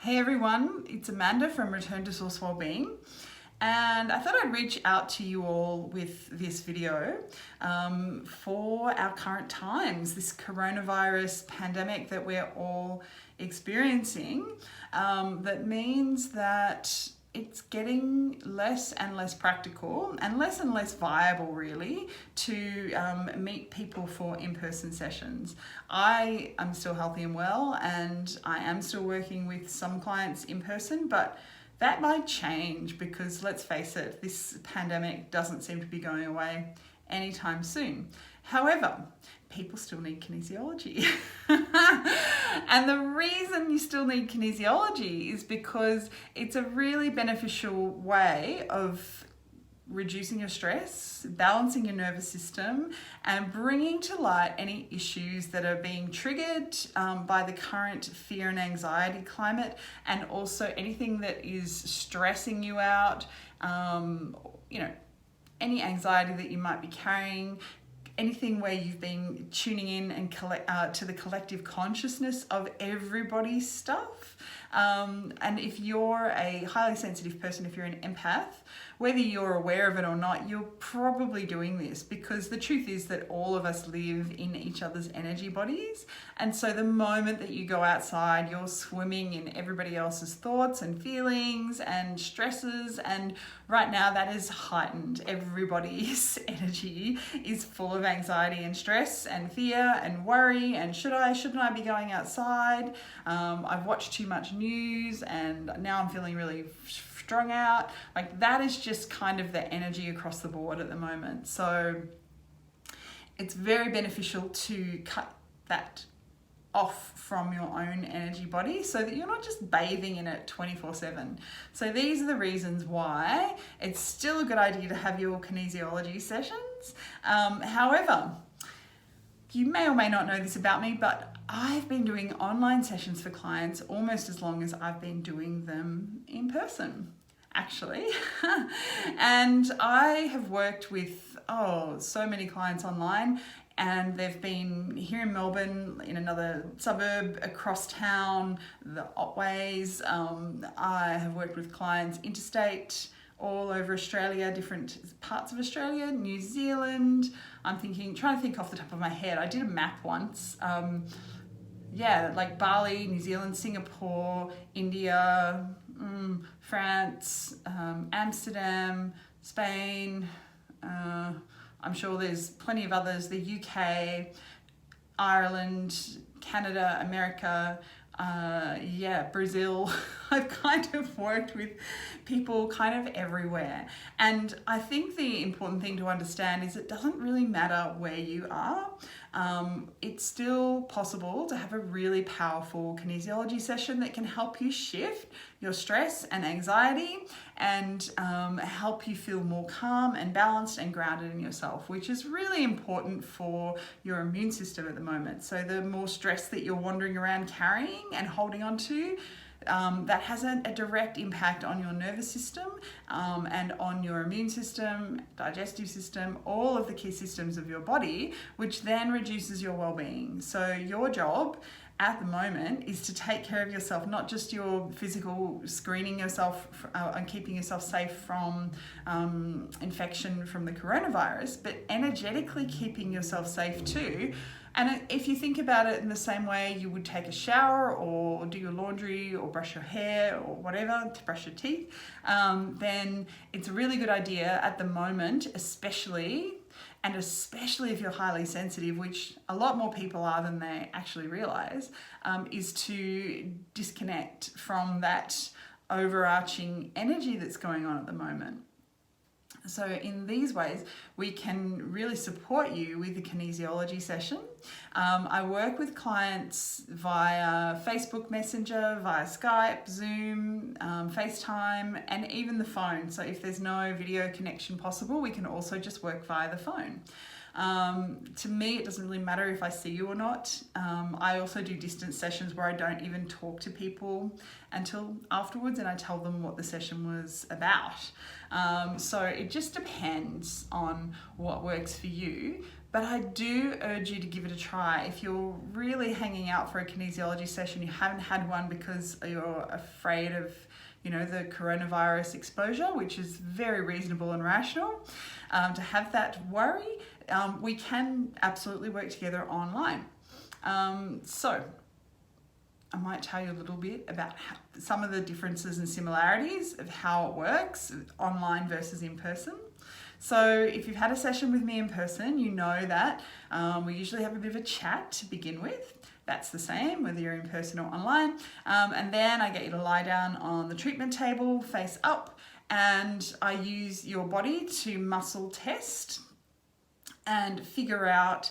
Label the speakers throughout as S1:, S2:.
S1: Hey everyone, it's Amanda from Return to Source Wellbeing, and I thought I'd reach out to you all with this video for our current times, this coronavirus pandemic that we're all experiencing. That means that it's getting less and less practical and less viable really to meet people for in-person sessions. I am still healthy and well, and I am still working with some clients in person, but that might change because let's face it, this pandemic doesn't seem to be going away anytime soon. However, people still need kinesiology. And the reason you still need kinesiology is because it's a really beneficial way of reducing your stress, balancing your nervous system, and bringing to light any issues that are being triggered by the current fear and anxiety climate, and also anything that is stressing you out, any anxiety that you might be carrying, anything where you've been tuning in and to the collective consciousness of everybody's stuff. And if you're a highly sensitive person, if you're an empath, whether you're aware of it or not, you're probably doing this because the truth is that all of us live in each other's energy bodies. And so the moment that you go outside, you're swimming in everybody else's thoughts and feelings and stresses. And right now that is heightened. Everybody's energy is full of anxiety and stress and fear and worry and shouldn't I be going outside? I've watched too much news and now I'm feeling really strung out. Like that is just kind of the energy across the board at the moment. So it's very beneficial to cut that off from your own energy body so that you're not just bathing in it 24/7. So these are the reasons why it's still a good idea to have your kinesiology sessions. However, you may or may not know this about me, but I've been doing online sessions for clients almost as long as I've been doing them in person, actually. And I have worked with, so many clients online, and they've been here in Melbourne, in another suburb, across town, the Otways. I have worked with clients interstate, all over Australia, different parts of Australia, New Zealand. I'm trying to think off the top of my head. I did a map once. Like Bali, New Zealand, Singapore, India, France, Amsterdam, Spain. I'm sure there's plenty of others. The UK, Ireland, Canada, America, Brazil. I've kind of worked with people kind of everywhere. And I think the important thing to understand is it doesn't really matter where you are. It's still possible to have a really powerful kinesiology session that can help you shift your stress and anxiety and help you feel more calm and balanced and grounded in yourself, which is really important for your immune system at the moment. So the more stress that you're wandering around carrying and holding on to, that has a direct impact on your nervous system and on your immune system, digestive system, all of the key systems of your body, which then reduces your well-being. So your job at the moment is to take care of yourself, not just your physical screening yourself and keeping yourself safe from infection from the coronavirus, but energetically keeping yourself safe too. And if you think about it in the same way you would take a shower or do your laundry or brush your hair or whatever, to brush your teeth, then it's a really good idea at the moment, especially if you're highly sensitive, which a lot more people are than they actually realize, is to disconnect from that overarching energy that's going on at the moment. So in these ways, we can really support you with the kinesiology session. I work with clients via Facebook Messenger, via Skype, Zoom, FaceTime, and even the phone. So if there's no video connection possible, we can also just work via the phone. To me, it doesn't really matter if I see you or not. I also do distance sessions where I don't even talk to people until afterwards, and I tell them what the session was about. So it just depends on what works for you. But I do urge you to give it a try. If you're really hanging out for a kinesiology session, you haven't had one because you're afraid of, the coronavirus exposure, which is very reasonable and rational, to have that worry, we can absolutely work together online. So I might tell you a little bit about some of the differences and similarities of how it works online versus in person. So if you've had a session with me in person, you know that we usually have a bit of a chat to begin with. That's the same whether you're in person or online. And then I get you to lie down on the treatment table, face up, and I use your body to muscle test and figure out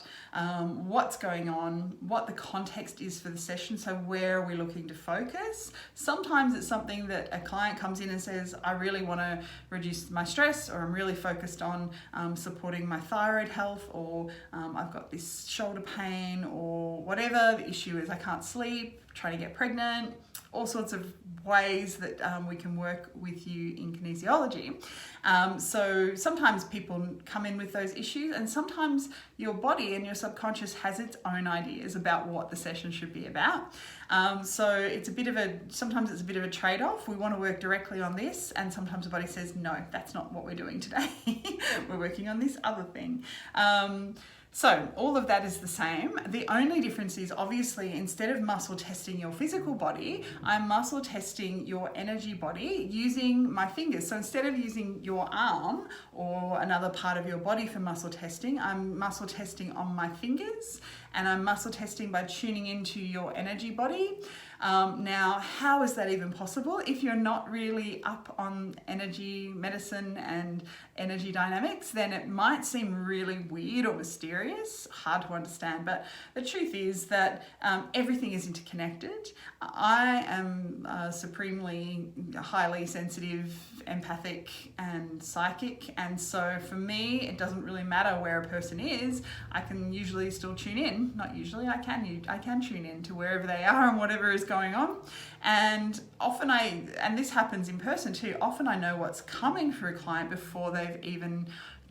S1: what's going on, what the context is for the session. So where are we looking to focus? Sometimes it's something that a client comes in and says, I really want to reduce my stress, or I'm really focused on supporting my thyroid health, or I've got this shoulder pain, or whatever the issue is. I can't sleep, trying to get pregnant, all sorts of ways that we can work with you in kinesiology. So sometimes people come in with those issues, and sometimes your body and your subconscious has its own ideas about what the session should be about. So sometimes it's a bit of a trade-off. We want to work directly on this, and sometimes the body says, no, that's not what we're doing today. We're working on this other thing. So all of that is the same. The only difference is, obviously, instead of muscle testing your physical body, I'm muscle testing your energy body using my fingers. So instead of using your arm or another part of your body for muscle testing, I'm muscle testing on my fingers, and I'm muscle testing by tuning into your energy body. Now, how is that even possible? If you're not really up on energy medicine and energy dynamics, then it might seem really weird or mysterious, hard to understand. But the truth is that everything is interconnected. I am supremely highly sensitive, empathic, and psychic. And so for me, it doesn't really matter where a person is. I can usually still tune in. Not usually, I can tune in to wherever they are and whatever is going on. And often and this happens in person too, often I know what's coming for a client before they've even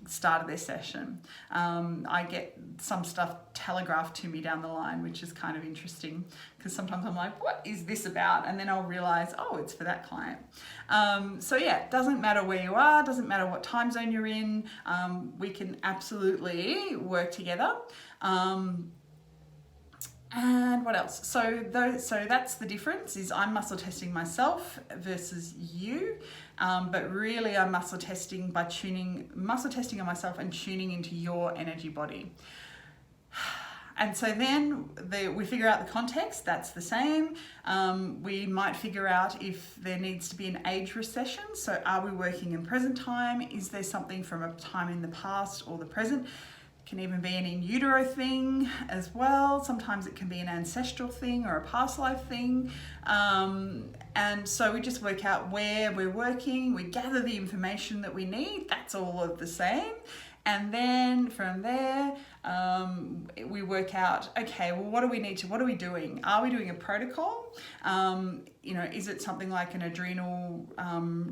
S1: started their session. I get some stuff telegraphed to me down the line, which is kind of interesting, because sometimes I'm like, what is this about? And then I'll realize, oh, it's for that client. So yeah, it doesn't matter where you are, doesn't matter what time zone you're in, we can absolutely work together. And what else? So that's the difference, is I'm muscle testing myself versus you. But really I'm muscle testing on myself and tuning into your energy body. And so then we figure out the context, that's the same. We might figure out if there needs to be an age recession. So are we working in present time? Is there something from a time in the past or the present? Can even be an in utero thing as well. Sometimes it can be an ancestral thing or a past life thing. And so we just work out where we're working, we gather the information that we need, that's all of the same. And then from there, we work out, okay, well, what are we doing? Are we doing a protocol? Is it something like an adrenal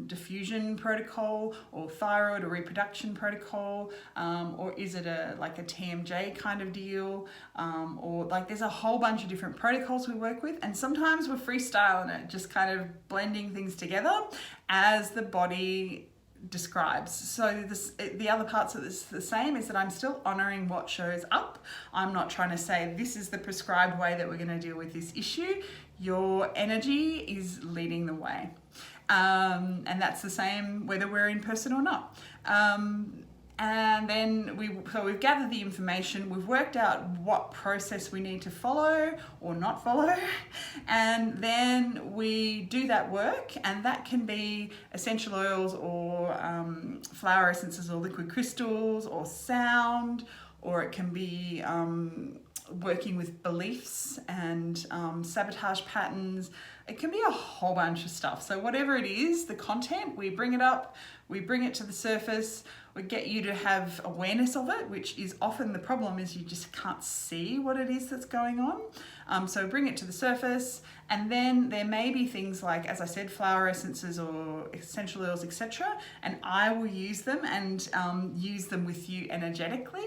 S1: diffusion protocol, or thyroid or reproduction protocol? Or is it like a TMJ kind of deal? Or like there's a whole bunch of different protocols we work with. And sometimes we're freestyling it, just kind of blending things together as the body describes. So the other parts of this the same, is that I'm still honoring what shows up. I'm not trying to say this is the prescribed way that we're going to deal with this issue. Your energy is leading the way. And that's the same whether we're in person or not. And then we've gathered the information, we've worked out what process we need to follow or not follow, and then we do that work, and that can be essential oils or flower essences or liquid crystals or sound, or it can be working with beliefs and sabotage patterns, It can be a whole bunch of stuff. So whatever it is, the content, we bring it up, we bring it to the surface, we get you to have awareness of it, which is often the problem, is you just can't see what it is that's going on. So bring it to the surface, and then there may be things like, as I said, flower essences or essential oils, etc. And I will use them and use them with you energetically.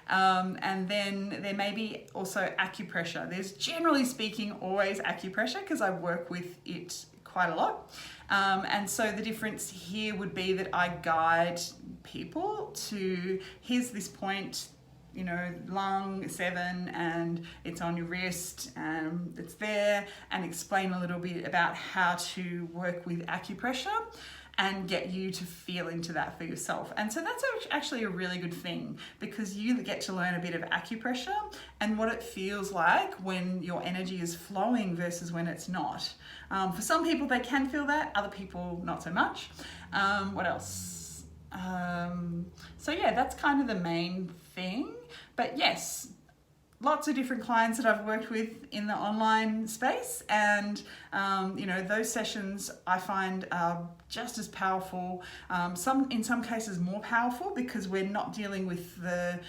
S1: And then there may be also acupressure. There's, generally speaking, always acupressure because I work with it quite a lot. And so the difference here would be that I guide people to, here's this point, you know, lung 7, and it's on your wrist, and it's there, and explain a little bit about how to work with acupressure and get you to feel into that for yourself. And so that's actually a really good thing, because you get to learn a bit of acupressure and what it feels like when your energy is flowing versus when it's not. For some people, they can feel that, other people not so much. What else? So yeah, that's kind of the main thing. But yes, lots of different clients that I've worked with in the online space, and you know, those sessions I find are just as powerful, in some cases more powerful, because we're not dealing with the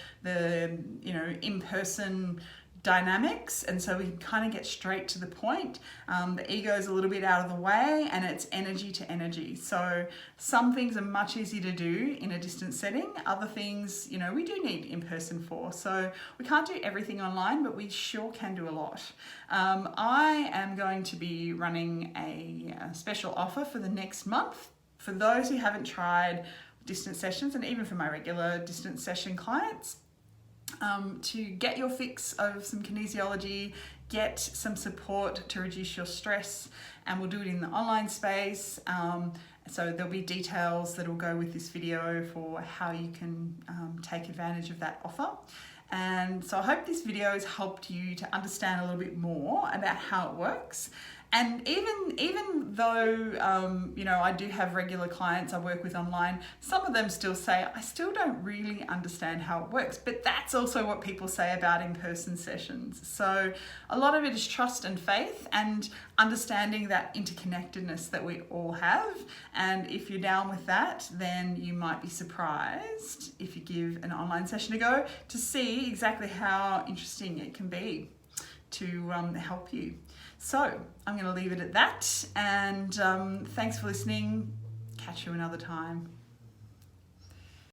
S1: you know, in-person dynamics, and so we can kind of get straight to the point. The ego is a little bit out of the way, and it's energy to energy. So some things are much easier to do in a distance setting. Other things, you know, we do need in person for. So we can't do everything online, but we sure can do a lot. I am going to be running a special offer for the next month for those who haven't tried distance sessions, and even for my regular distance session clients. To get your fix of some kinesiology, get some support to reduce your stress, and we'll do it in the online space. So there'll be details that will go with this video for how you can take advantage of that offer. And so I hope this video has helped you to understand a little bit more about how it works. And even though, you know, I do have regular clients I work with online, some of them still say, I still don't really understand how it works. But that's also what people say about in-person sessions. So a lot of it is trust and faith and understanding that interconnectedness that we all have. And if you're down with that, then you might be surprised, if you give an online session a go, to see exactly how interesting it can be to help you. So I'm going to leave it at that, and thanks for listening. Catch you another time.